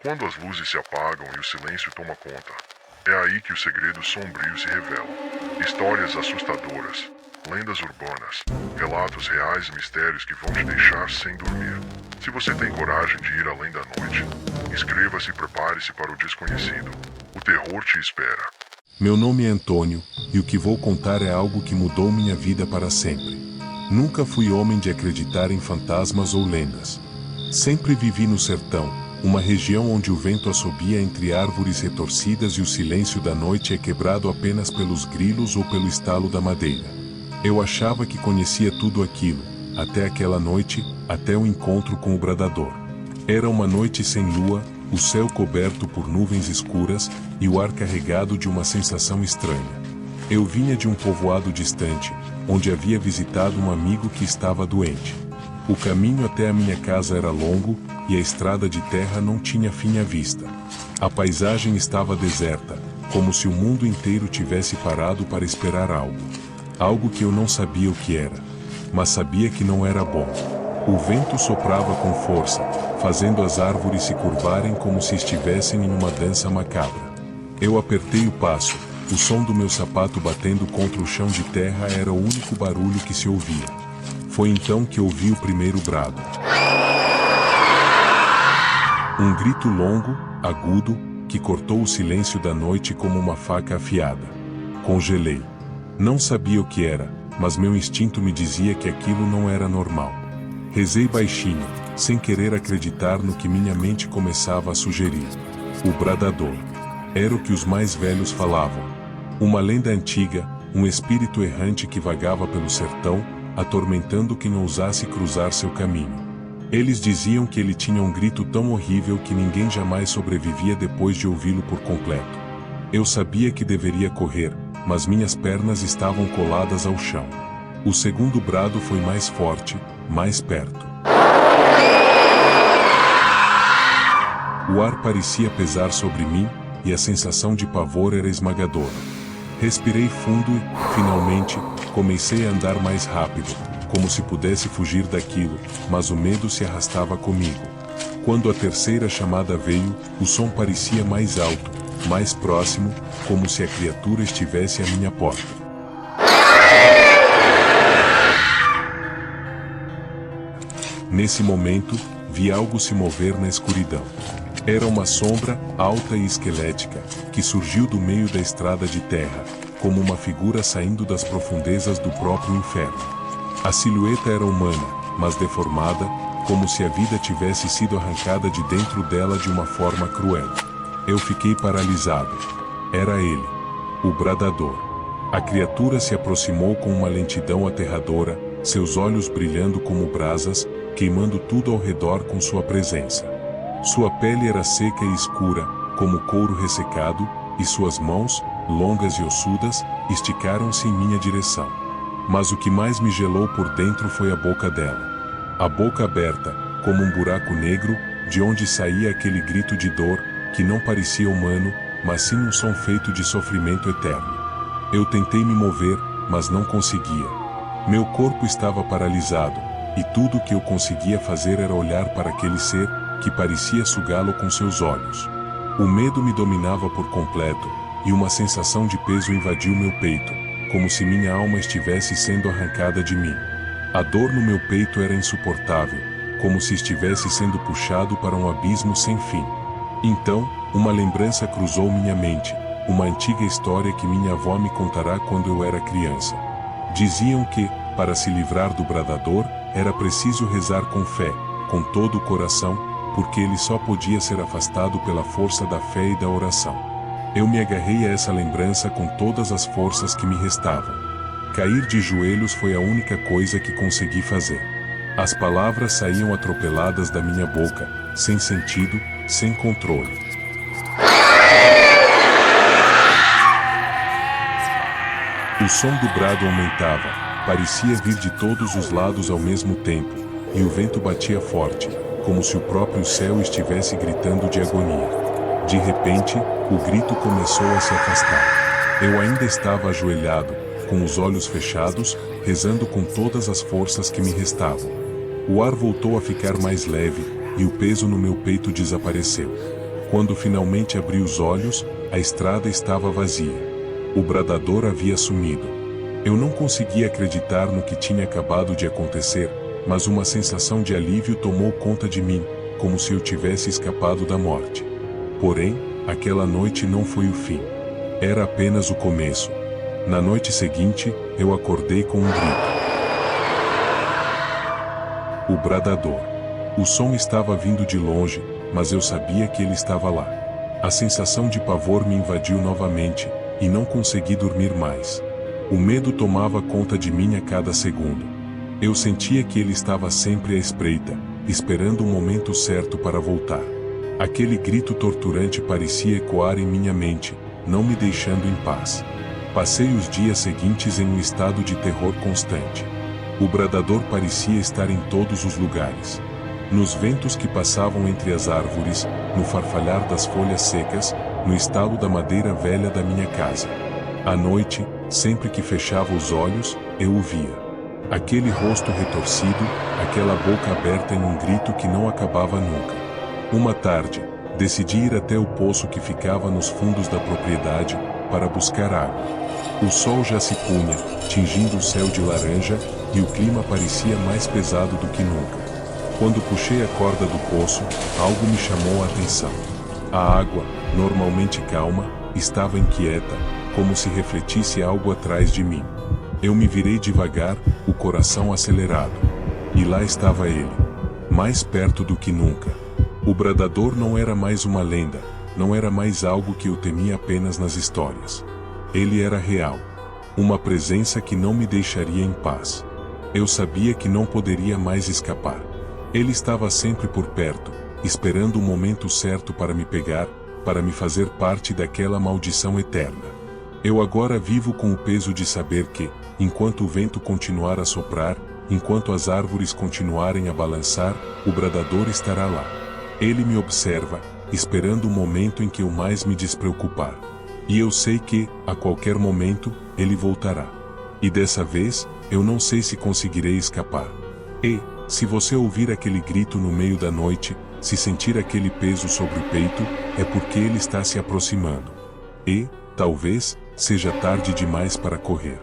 Quando as luzes se apagam e o silêncio toma conta, é aí que os segredos sombrios se revelam. Histórias assustadoras, lendas urbanas, relatos reais e mistérios que vão te deixar sem dormir. Se você tem coragem de ir além da noite, inscreva-se e prepare-se para o desconhecido. O terror te espera. Meu nome é Antônio, e o que vou contar é algo que mudou minha vida para sempre. Nunca fui homem de acreditar em fantasmas ou lendas. Sempre vivi no sertão, uma região onde o vento assobia entre árvores retorcidas e o silêncio da noite é quebrado apenas pelos grilos ou pelo estalo da madeira. Eu achava que conhecia tudo aquilo, até aquela noite, até o encontro com o bradador. Era uma noite sem lua, o céu coberto por nuvens escuras e o ar carregado de uma sensação estranha. Eu vinha de um povoado distante, onde havia visitado um amigo que estava doente. O caminho até a minha casa era longo e a estrada de terra não tinha fim à vista. A paisagem estava deserta, como se o mundo inteiro tivesse parado para esperar algo. Algo que eu não sabia o que era, mas sabia que não era bom. O vento soprava com força, fazendo as árvores se curvarem como se estivessem em uma dança macabra. Eu apertei o passo, o som do meu sapato batendo contra o chão de terra era o único barulho que se ouvia. Foi então que ouvi o primeiro brado. Um grito longo, agudo, que cortou o silêncio da noite como uma faca afiada. Congelei. Não sabia o que era, mas meu instinto me dizia que aquilo não era normal. Rezei baixinho, sem querer acreditar no que minha mente começava a sugerir. O bradador. Era o que os mais velhos falavam. Uma lenda antiga, um espírito errante que vagava pelo sertão, atormentando quem ousasse cruzar seu caminho. Eles diziam que ele tinha um grito tão horrível que ninguém jamais sobrevivia depois de ouvi-lo por completo. Eu sabia que deveria correr, mas minhas pernas estavam coladas ao chão. O segundo brado foi mais forte, mais perto. O ar parecia pesar sobre mim, e a sensação de pavor era esmagadora. Respirei fundo e, finalmente, comecei a andar mais rápido, como se pudesse fugir daquilo, mas o medo se arrastava comigo. Quando a terceira chamada veio, o som parecia mais alto, mais próximo, como se a criatura estivesse à minha porta. Nesse momento, vi algo se mover na escuridão. Era uma sombra, alta e esquelética, que surgiu do meio da estrada de terra, como uma figura saindo das profundezas do próprio inferno. A silhueta era humana, mas deformada, como se a vida tivesse sido arrancada de dentro dela de uma forma cruel. Eu fiquei paralisado. Era ele, o bradador. A criatura se aproximou com uma lentidão aterradora, seus olhos brilhando como brasas, queimando tudo ao redor com sua presença. Sua pele era seca e escura, como couro ressecado, e suas mãos, longas e ossudas, esticaram-se em minha direção. Mas o que mais me gelou por dentro foi a boca dela. A boca aberta, como um buraco negro, de onde saía aquele grito de dor, que não parecia humano, mas sim um som feito de sofrimento eterno. Eu tentei me mover, mas não conseguia. Meu corpo estava paralisado, e tudo o que eu conseguia fazer era olhar para aquele ser, que parecia sugá-lo com seus olhos. O medo me dominava por completo, e uma sensação de peso invadiu meu peito, como se minha alma estivesse sendo arrancada de mim. A dor no meu peito era insuportável, como se estivesse sendo puxado para um abismo sem fim. Então, uma lembrança cruzou minha mente, uma antiga história que minha avó me contará quando eu era criança. Diziam que, para se livrar do bradador, era preciso rezar com fé, com todo o coração, porque ele só podia ser afastado pela força da fé e da oração. Eu me agarrei a essa lembrança com todas as forças que me restavam. Cair de joelhos foi a única coisa que consegui fazer. As palavras saíam atropeladas da minha boca, sem sentido, sem controle. O som do brado aumentava, parecia vir de todos os lados ao mesmo tempo, e o vento batia forte, como se o próprio céu estivesse gritando de agonia. De repente, o grito começou a se afastar. Eu ainda estava ajoelhado, com os olhos fechados, rezando com todas as forças que me restavam. O ar voltou a ficar mais leve, e o peso no meu peito desapareceu. Quando finalmente abri os olhos, a estrada estava vazia. O bradador havia sumido. Eu não conseguia acreditar no que tinha acabado de acontecer, mas uma sensação de alívio tomou conta de mim, como se eu tivesse escapado da morte. Porém, aquela noite não foi o fim. Era apenas o começo. Na noite seguinte, eu acordei com um grito. O bradador. O som estava vindo de longe, mas eu sabia que ele estava lá. A sensação de pavor me invadiu novamente, e não consegui dormir mais. O medo tomava conta de mim a cada segundo. Eu sentia que ele estava sempre à espreita, esperando o momento certo para voltar. Aquele grito torturante parecia ecoar em minha mente, não me deixando em paz. Passei os dias seguintes em um estado de terror constante. O bradador parecia estar em todos os lugares. Nos ventos que passavam entre as árvores, no farfalhar das folhas secas, no estalo da madeira velha da minha casa. À noite, sempre que fechava os olhos, eu o via. Aquele rosto retorcido, aquela boca aberta em um grito que não acabava nunca. Uma tarde, decidi ir até o poço que ficava nos fundos da propriedade, para buscar água. O sol já se punha, tingindo o céu de laranja, e o clima parecia mais pesado do que nunca. Quando puxei a corda do poço, algo me chamou a atenção. A água, normalmente calma, estava inquieta, como se refletisse algo atrás de mim. Eu me virei devagar, o coração acelerado. E lá estava ele, mais perto do que nunca. O bradador não era mais uma lenda, não era mais algo que eu temia apenas nas histórias. Ele era real. Uma presença que não me deixaria em paz. Eu sabia que não poderia mais escapar. Ele estava sempre por perto, esperando o momento certo para me pegar, para me fazer parte daquela maldição eterna. Eu agora vivo com o peso de saber que, enquanto o vento continuar a soprar, enquanto as árvores continuarem a balançar, o bradador estará lá. Ele me observa, esperando o momento em que eu mais me despreocupar. E eu sei que, a qualquer momento, ele voltará. E dessa vez, eu não sei se conseguirei escapar. E, se você ouvir aquele grito no meio da noite, se sentir aquele peso sobre o peito, é porque ele está se aproximando. E, talvez, seja tarde demais para correr.